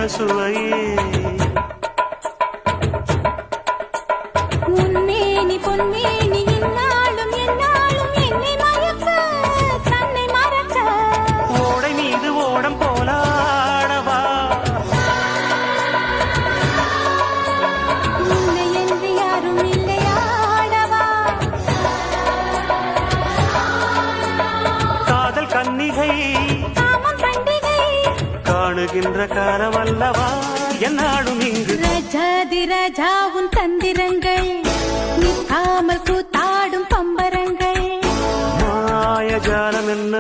சுவையே உன்மேனி பொன்மேனி என்னாலும் என்னாலும் என்னை மயக்க தன்னை மறக்க ஓடை மீது ஓடம் போலாடவா உன்னை என்று யாரும் இல்லையாடவா காதல் கன்னிகை காமம் பண்டிகை காணுகின்ற காலமல்லவா என்னாடும் இங்கு ரஜாதி ராஜாவும் தந்திரங்கள் நிற்காமல் கூத்தாடும் பம்பரங்கள் மாயஜாலம் என்ன